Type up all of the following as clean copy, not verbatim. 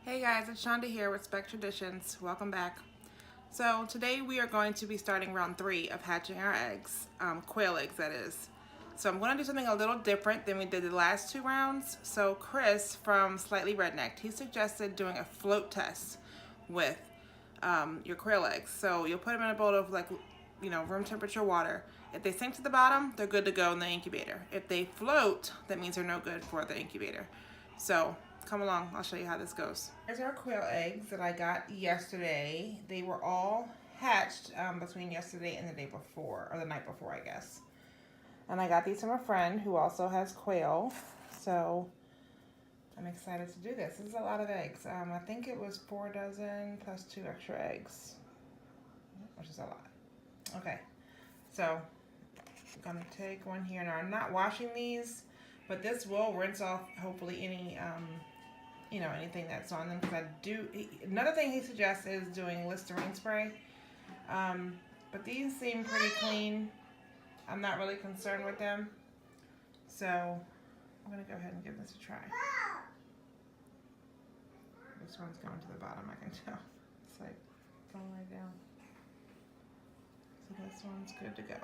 Hey guys, it's Shonda here with Sbeck Traditions. Welcome back. So today we are going to be starting round 3 of hatching our eggs, quail eggs that is. So I'm going to do something a little different than we did the last 2 rounds. So Chris from Slightly Rednecked, he suggested doing a float test with your quail eggs. So you'll put them in a bowl of room temperature water. If they sink to the bottom, they're good to go in the incubator. If they float, that means they're no good for the incubator. So come along, I'll show you how this goes. Here's our quail eggs that I got yesterday. They were all hatched between yesterday and the day before, or the night before, I guess. And I got these from a friend who also has quail, so I'm excited to do this. This is a lot of eggs. I think it was 4 dozen plus 2 extra eggs, which is a lot. Okay, so I'm gonna take one here. Now I'm not washing these, but this will rinse off hopefully any anything that's on them, because another thing he suggests is doing Listerine spray, but these seem pretty clean. I'm not really concerned with them, so I'm gonna go ahead and give this a try. This one's going to the bottom, I can tell. It's like going right down. So this one's good to go.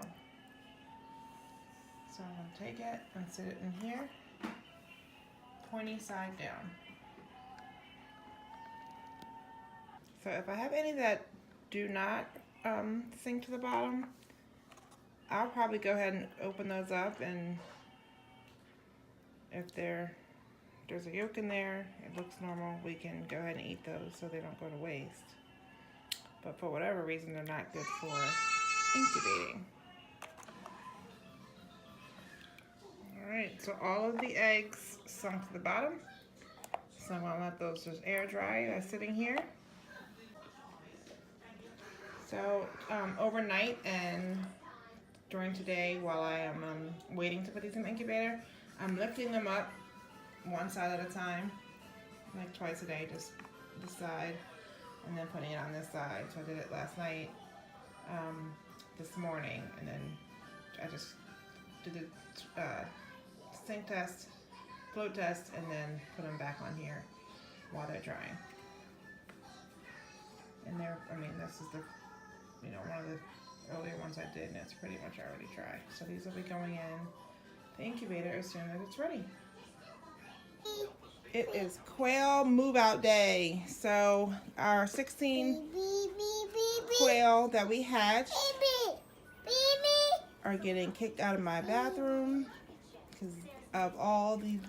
So I'm gonna take it and sit it in here, pointy side down. So if I have any that do not sink to the bottom, I'll probably go ahead and open those up, and if there's a yolk in there, it looks normal, we can go ahead and eat those so they don't go to waste. But for whatever reason, they're not good for incubating. Alright, so all of the eggs sunk to the bottom. So I'm gonna let those just air dry sitting here. So overnight and during today, while I am waiting to put these in the incubator, I'm lifting them up one side at a time, like twice a day, just this side, and then putting it on this side. So I did it last night, this morning, and then I just did the sink test, float test, and then put them back on here while they're drying. And this is the one of the earlier ones I did, and it's pretty much already dry. So these will be going in the incubator as soon as it's ready. It is quail move out day. So our 16 quail that we hatched are getting kicked out of my bathroom because of all these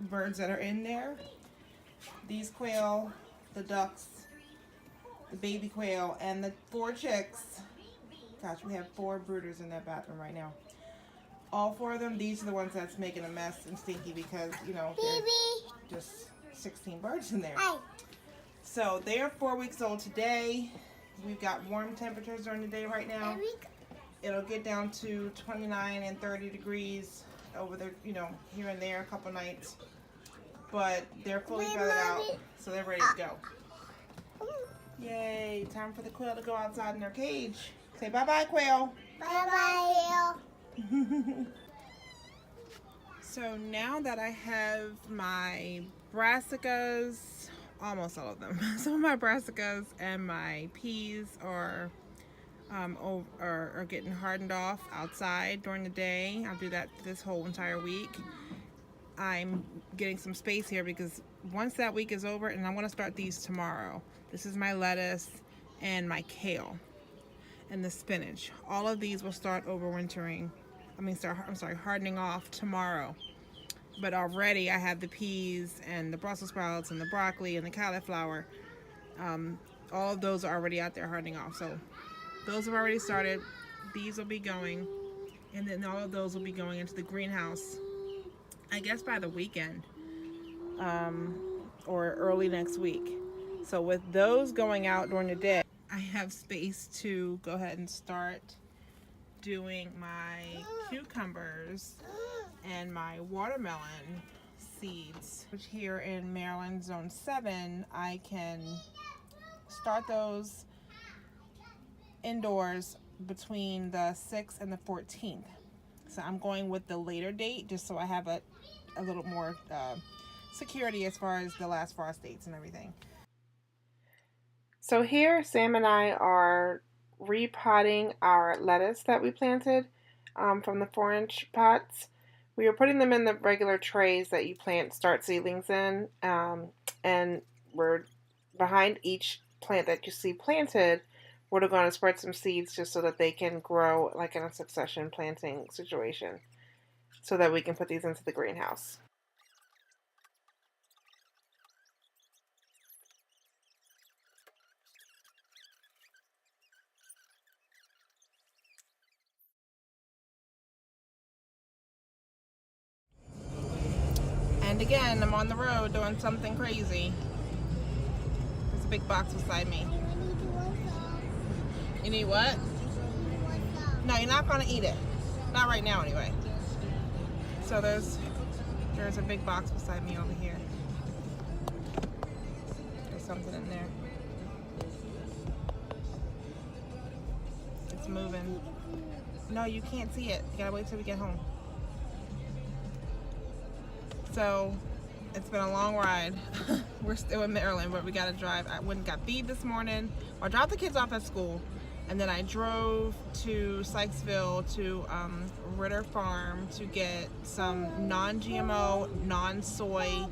birds that are in there. These quail, the ducks, the baby quail, and the 4 chicks. Gosh, we have 4 brooders in that bathroom right now. All 4 of them, these are the ones that's making a mess and stinky because, there's just 16 birds in there. So they are 4 weeks old today. We've got warm temperatures during the day right now. It'll get down to 29 and 30 degrees over there, here and there a couple nights. But they're fully feathered out, so they're ready to go. Yay, time for the quail to go outside in their cage. Say bye-bye, quail. Bye-bye. So now that I have my brassicas, almost all of them, some of my brassicas and my peas are getting hardened off outside during the day. I'll do that this whole entire week. I'm getting some space here because once that week is over, and I want to start these tomorrow. This is my lettuce and my kale and the spinach. All of these will start hardening off tomorrow. But already I have the peas and the Brussels sprouts and the broccoli and the cauliflower. All of those are already out there hardening off. So those have already started. These will be going, and then all of those will be going into the greenhouse, I guess by the weekend, or early next week. So with those going out during the day, I have space to go ahead and start doing my cucumbers and my watermelon seeds, which here in Maryland, Zone 7, I can start those indoors between the 6th and the 14th. So I'm going with the later date just so I have a little more security as far as the last frost dates and everything. So here, Sam and I are repotting our lettuce that we planted from the 4-inch pots. We are putting them in the regular trays that you start seedlings in, and we're behind each plant that you see planted. We're going to spread some seeds just so that they can grow like in a succession planting situation, so that we can put these into the greenhouse. And again, I'm on the road doing something crazy. There's a big box beside me. You need what? No, you're not going to eat it. Not right now, anyway. So there's a big box beside me over here. There's something in there. It's moving. No, you can't see it. You gotta wait till we get home. So it's been a long ride. We're still in Maryland, but we gotta drive. I went and got feed this morning. I dropped the kids off at school, and then I drove to Sykesville to Ritter Farm to get some non-GMO, non-soy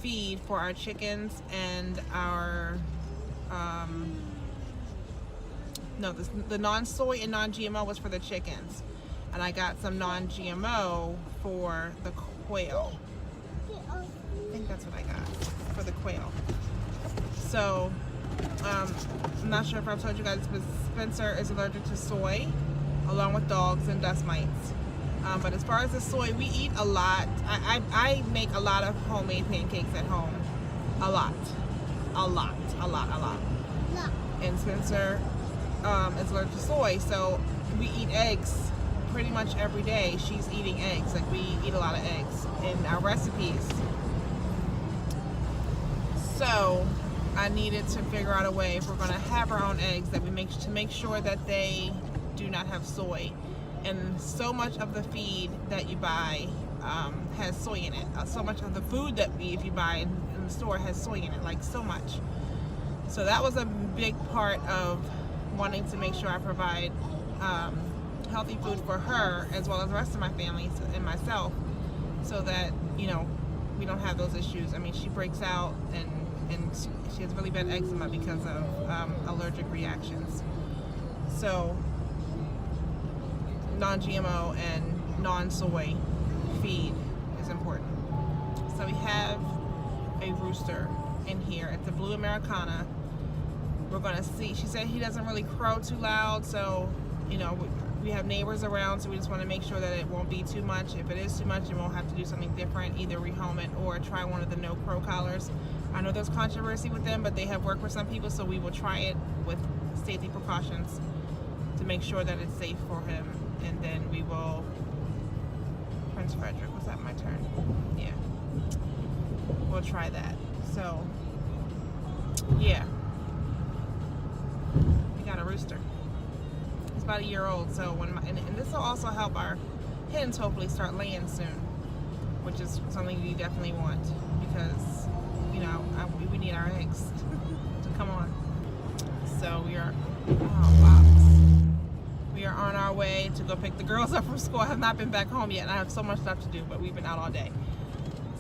feed for our chickens and our the non-soy and non-GMO was for the chickens, and I got some non-GMO for the quail. I think that's what I got for the quail. So I'm not sure if I've told you guys, but Spencer is allergic to soy along with dogs and dust mites. But as far as the soy, we eat a lot. I make a lot of homemade pancakes at home. A lot. And Spencer is allergic to soy, so we eat eggs pretty much every day. She's eating eggs. Like, we eat a lot of eggs in our recipes. So I needed to figure out a way, if we're going to have our own eggs, that we make sure that they do not have soy. And so much of the feed that you buy has soy in it. So much of the food that if you buy in the store has soy in it, like so much. So that was a big part of wanting to make sure I provide healthy food for her as well as the rest of my family and myself, so that, you know, we don't have those issues. I mean, she breaks out and she has really bad eczema because of allergic reactions. So non-GMO and non-soy feed is important. So we have a rooster in here. It's a blue Americana. We're going to see. She said he doesn't really crow too loud, so, you know, we have neighbors around, so we just want to make sure that it won't be too much. If it is too much, then we'll have to do something different, either rehome it or try one of the no crow collars. I know there's controversy with them, but they have worked for some people, so we will try it with safety precautions to make sure that it's safe for him. And then we will, Prince Frederick, was that my turn? Yeah. We'll try that. So, yeah. We got a rooster. He's about a year old, so and this will also help our hens hopefully start laying soon, which is something we definitely want, because, you know, we need our eggs to come on. So we are, we are on our way to go pick the girls up from school. I have not been back home yet, and I have so much stuff to do, but we've been out all day.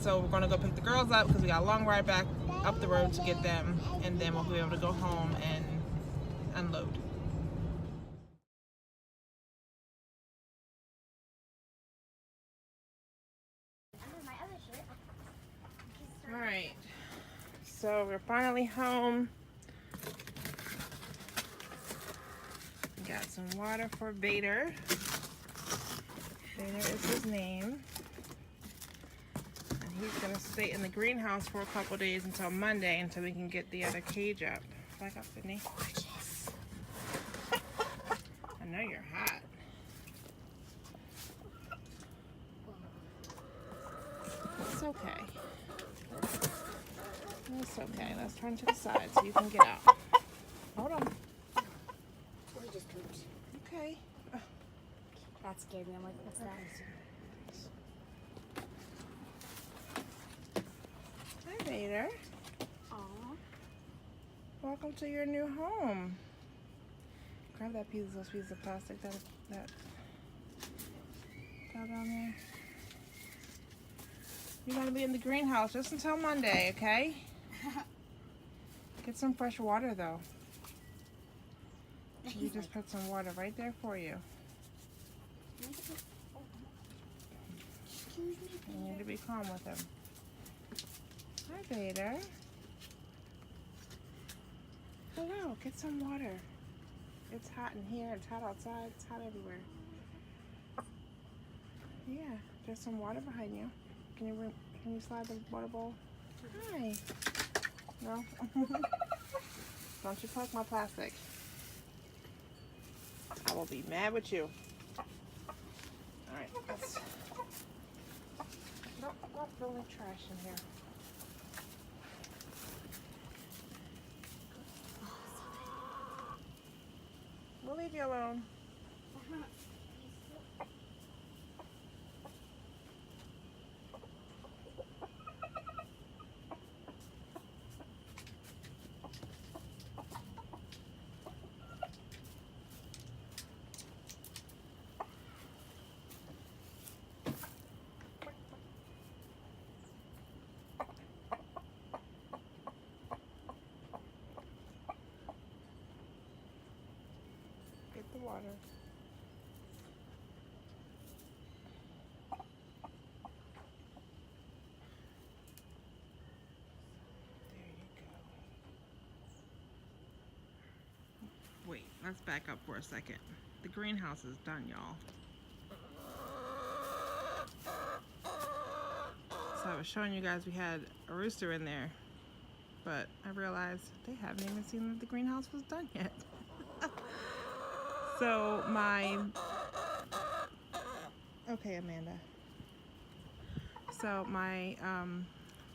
So we're going to go pick the girls up because we got a long ride back up the road to get them, and then we'll be able to go home and unload. Alright, so we're finally home. We got some water for Vader. Vader is his name. And he's going to stay in the greenhouse for a couple days until Monday, until we can get the other cage up. Back up, Sydney. Gorgeous. I know you're hot. It's okay. It's okay. Let's turn to the side so you can get out. Hold on. We just pooped. Okay. That scared me. I'm like, what's that? Hi, Vader. Aww. Welcome to your new home. Grab that piece, those pieces of plastic that fell down there. You're gonna be in the greenhouse just until Monday, okay? Get some fresh water though. We just put some water right there for you. Excuse me, You need to be calm with him. Hi, Vader. Hello, get some water. It's hot in here, it's hot outside, it's hot everywhere. Yeah, there's some water behind you. Can you slide the water bowl? Hi. No? Don't you poke my plastic. I will be mad with you. Alright, let's... Don't throw any trash in here. We'll leave you alone. Get the water. There you go. Wait, let's back up for a second. The greenhouse is done, y'all. So I was showing you guys we had a rooster in there, but I realized they haven't even seen that the greenhouse was done yet. So okay, Amanda. So my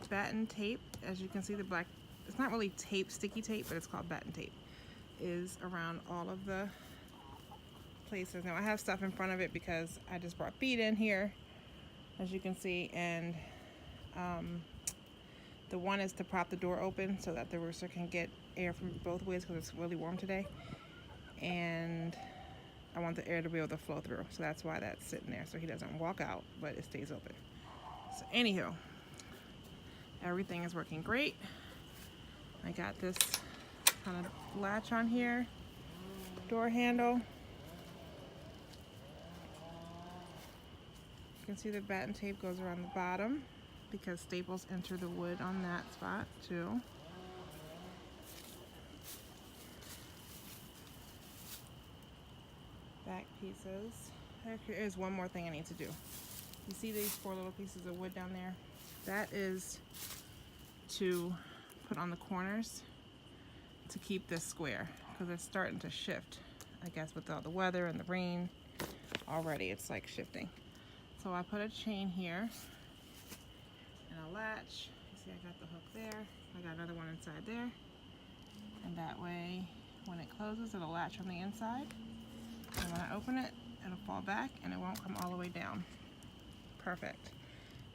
batten tape, as you can see, the black, it's not really tape, sticky tape, but it's called batten tape, is around all of the places. Now I have stuff in front of it because I just brought feed in here, as you can see, and the one is to prop the door open so that the rooster can get air from both ways because it's really warm today. And I want the air to be able to flow through, so that's why that's sitting there, so he doesn't walk out, but it stays open. So anywho, everything is working great. I got this kind of latch on here, door handle. You can see the batten tape goes around the bottom because staples enter the wood on that spot too. Back pieces. There is one more thing I need to do. You see these 4 little pieces of wood down there? That is to put on the corners to keep this square because it's starting to shift. I guess with all the weather and the rain already, it's like shifting. So I put a chain here and a latch. You see I got the hook there. I got another one inside there. And that way when it closes, it'll latch on the inside. And when I open it, it'll fall back and it won't come all the way down. Perfect.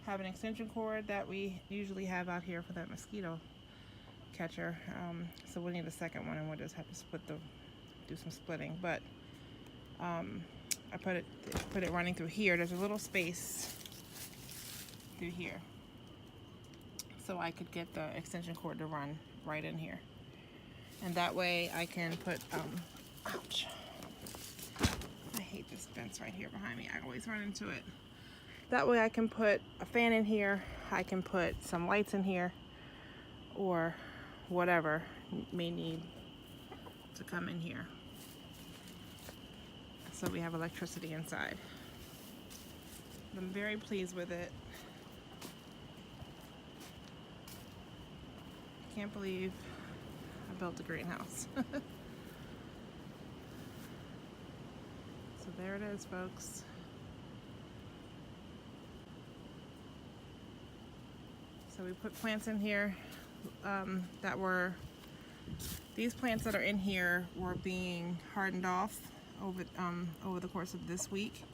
Have an extension cord that we usually have out here for that mosquito catcher. So we'll need a second one and we'll just have to do some splitting. But I put it running through here. There's a little space through here. So I could get the extension cord to run right in here. And that way I can put, ouch. I hate this fence right here behind me. I always run into it. That way I can put a fan in here. I can put some lights in here or whatever may need to come in here. So we have electricity inside. I'm very pleased with it. Can't believe I built a greenhouse. So there it is, folks. So we put plants in here these plants that are in here were being hardened off over the course of this week.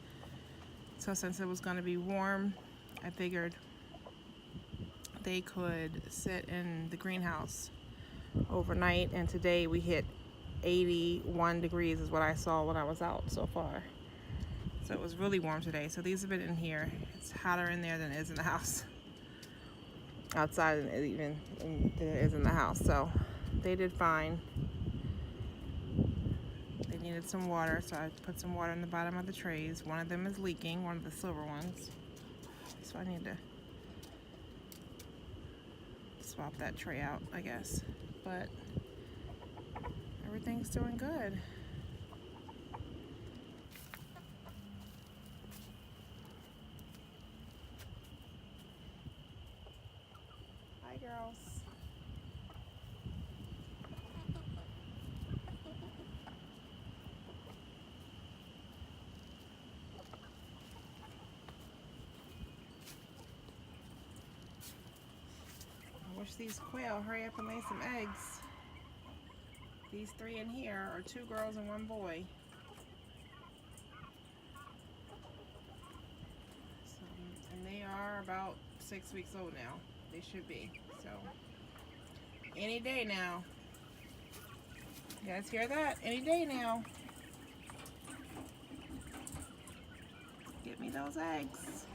So since it was going to be warm, I figured they could sit in the greenhouse overnight, and today we hit 81 degrees is what I saw when I was out so far. So it was really warm today. So these have been in here. It's hotter in there than it is in the house. Outside even than it is in the house. So they did fine. They needed some water, so I put some water in the bottom of the trays. One of them is leaking, one of the silver ones. So I need to swap that tray out, I guess. But everything's doing good. Hi, girls. I wish these quail hurry up and lay some eggs. These 3 in here are 2 girls and 1 boy. So, and they are about 6 weeks old now. They should be. So, any day now. You guys hear that? Any day now. Get me those eggs.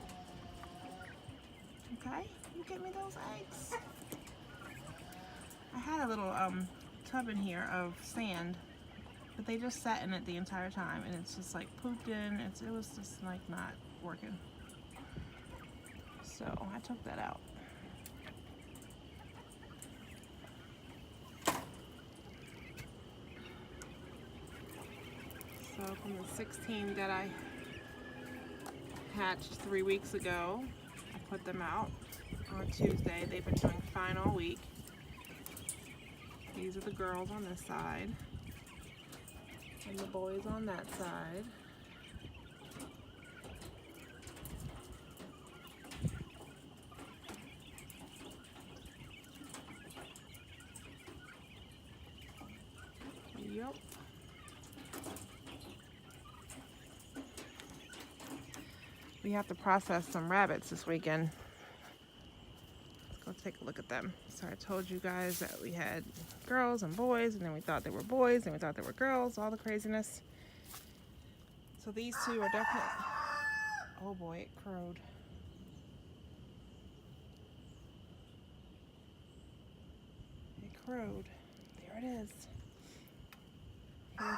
Okay? You get me those eggs. I had a little tub in here of sand, but they just sat in it the entire time, and it's just like pooped in. It was just like not working. So I took that out. So from the 16 that I hatched 3 weeks ago, I put them out on Tuesday. They've been doing fine all week. These are the girls on this side and the boys on that side. Yep. We have to process some rabbits this weekend. Let's go take a look at them. So I told you guys that we had girls and boys, and then we thought they were boys, and we thought they were girls, all the craziness. So these 2 are definitely... Oh boy, it crowed. It crowed. There it is. Here.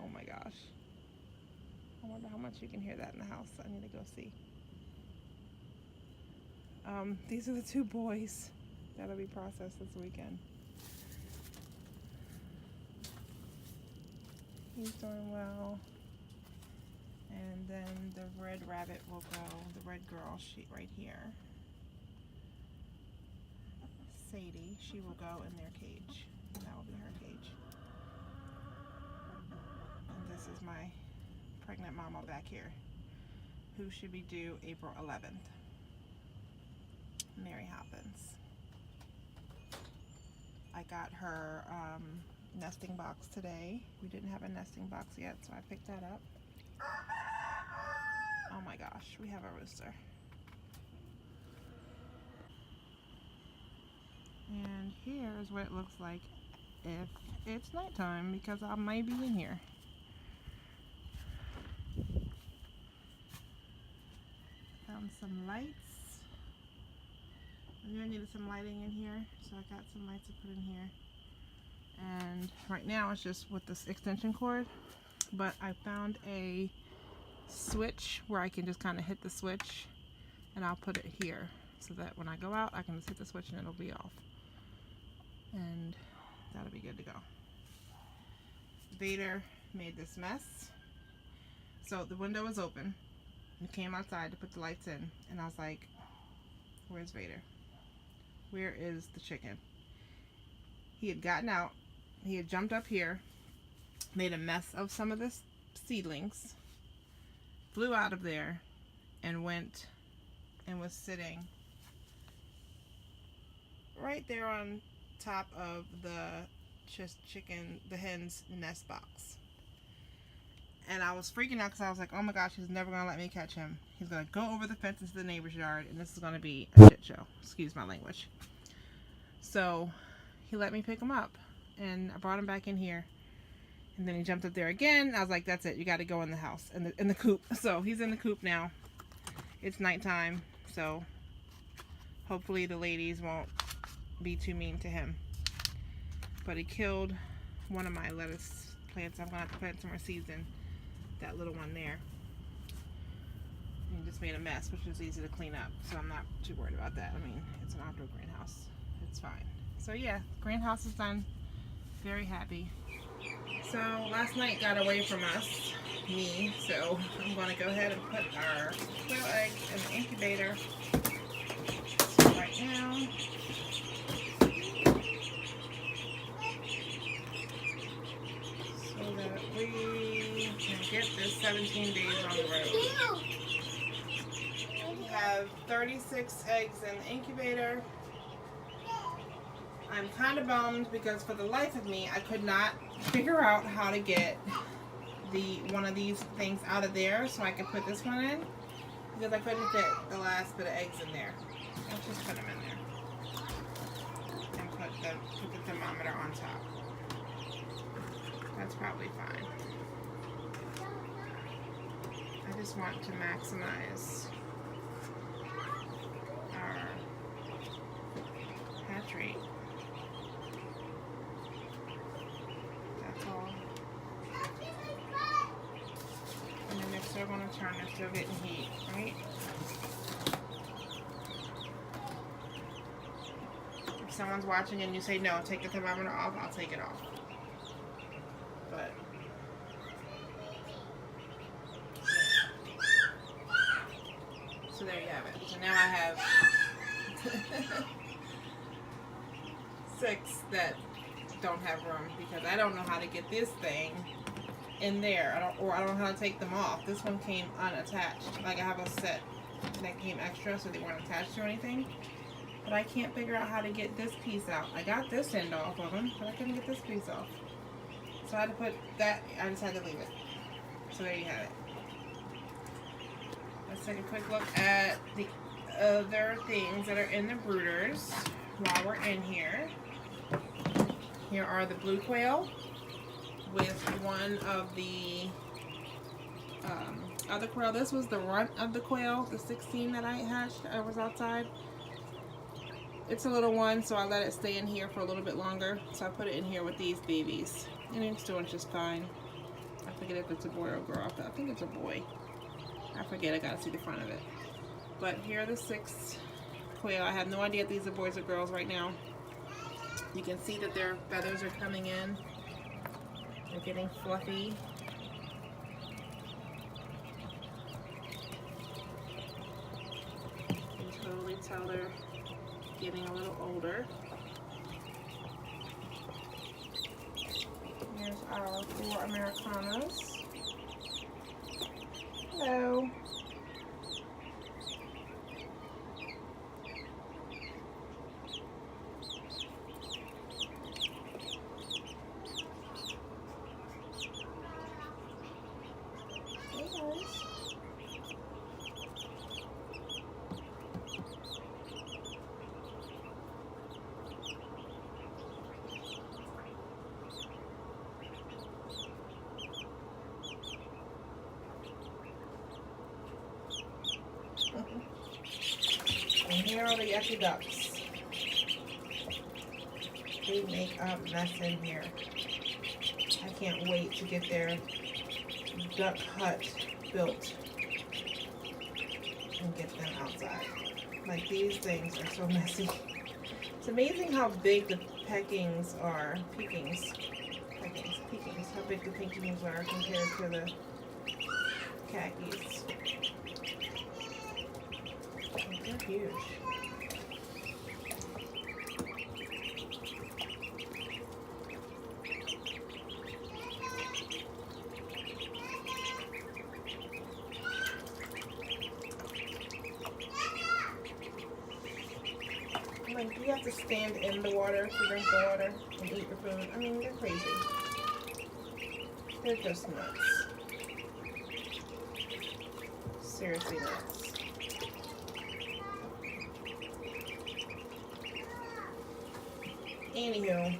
Oh my gosh. I wonder how much you can hear that in the house. I need to go see. These are the 2 boys that'll be processed this weekend. He's doing well. And then the red rabbit will go, the red girl, she right here. Sadie, she will go in their cage. That will be her cage. And this is my pregnant mama back here, who should be due April 11th. Mary Hoppins. I got her nesting box today. We didn't have a nesting box yet, so I picked that up. Oh my gosh, we have a rooster. And here's what it looks like if it's nighttime, because I might be in here. Found some lights. I knew I needed some lighting in here, so I got some lights to put in here. And right now it's just with this extension cord, but I found a switch where I can just kind of hit the switch, and I'll put it here so that when I go out I can just hit the switch and it'll be off, and that'll be good to go. Vader made this mess. So the window was open and came outside to put the lights in, and I was like, where's Vader? Where is the chicken? He had gotten out. He had jumped up here, made a mess of some of the seedlings, flew out of there, and went and was sitting right there on top of the hen's nest box. And I was freaking out because I was like, oh my gosh, he's never going to let me catch him. He's going to go over the fence into the neighbor's yard, and this is going to be a shit show. Excuse my language. So he let me pick him up, and I brought him back in here. And then he jumped up there again. I was like, that's it. You got to go in the house, in the coop. So he's in the coop now. It's nighttime, so hopefully the ladies won't be too mean to him. But he killed one of my lettuce plants. I'm going to have to plant some more seeds in that little one there. And he just made a mess, which is easy to clean up. So I'm not too worried about that. I mean, it's an outdoor greenhouse. It's fine. So yeah, greenhouse is done. Very happy. So last night got away from us, me, so I'm going to go ahead and put our quail egg in the incubator. So right now, so that we can get this 17 days on the road. We have 36 eggs in the incubator. I'm kind of bummed because for the life of me, I could not figure out how to get one of these things out of there so I could put this one in, because I couldn't fit the last bit of eggs in there. Let's just put them in there and put the thermometer on top. That's probably fine. I just want to maximize our hatch rate. And then they're still going to turn, they're still getting heat, right? If someone's watching and you say no, take the thermometer off, I'll take it off. But so there you have it. So now I have 6 that don't have room because I don't know how to get this thing in there. I don't know how to take them off. This one came unattached. Like I have a set that came extra, so they weren't attached to anything. But I can't figure out how to get this piece out. I got this end off of them, but I couldn't get this piece off. So I had to put that. I just had to leave it. So there you have it. Let's take a quick look at the other things that are in the brooders while we're in here. Here are the blue quail with one of the other quail. This was the runt of the quail, the 16 that I hatched. I was outside. It's a little one, so I let it stay in here for a little bit longer. So I put it in here with these babies. And it's doing just fine. I forget if it's a boy or a girl. I think it's a boy. I forget, I gotta see the front of it. But here are the 6 quail. I have no idea if these are boys or girls right now. You can see that their feathers are coming in. They're getting fluffy. You can totally tell they're getting a little older. Here's our 4 Americanas. Hello. And here are the yucky ducks. They make a mess in here. I can't wait to get their duck hut built and get them outside. Like, these things are so messy. It's amazing how big the Pekings are. Pekings. How big the Pekings are compared to the khakis. They're huge. Like, you have to stand in the water to drink the water and eat your food. I mean, they're crazy. They're just nuts. Seriously nuts. Anywho,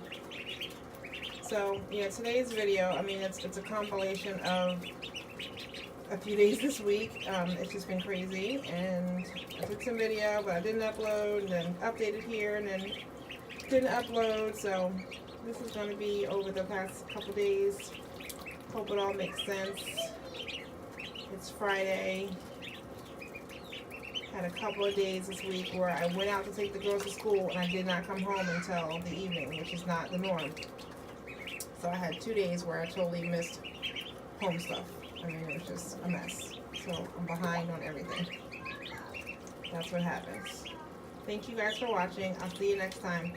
so yeah, today's video, I mean, it's a compilation of a few days this week. It's just been crazy, and I took some video, but I didn't upload, and then updated here, and then didn't upload. So this is going to be over the past couple days. Hope it all makes sense. It's Friday. Had a couple of days this week where I went out to take the girls to school, and I did not come home until the evening, which is not the norm. So I had 2 days where I totally missed home stuff. I mean, it was just a mess. So I'm behind on everything. That's what happens. Thank you guys for watching. I'll see you next time.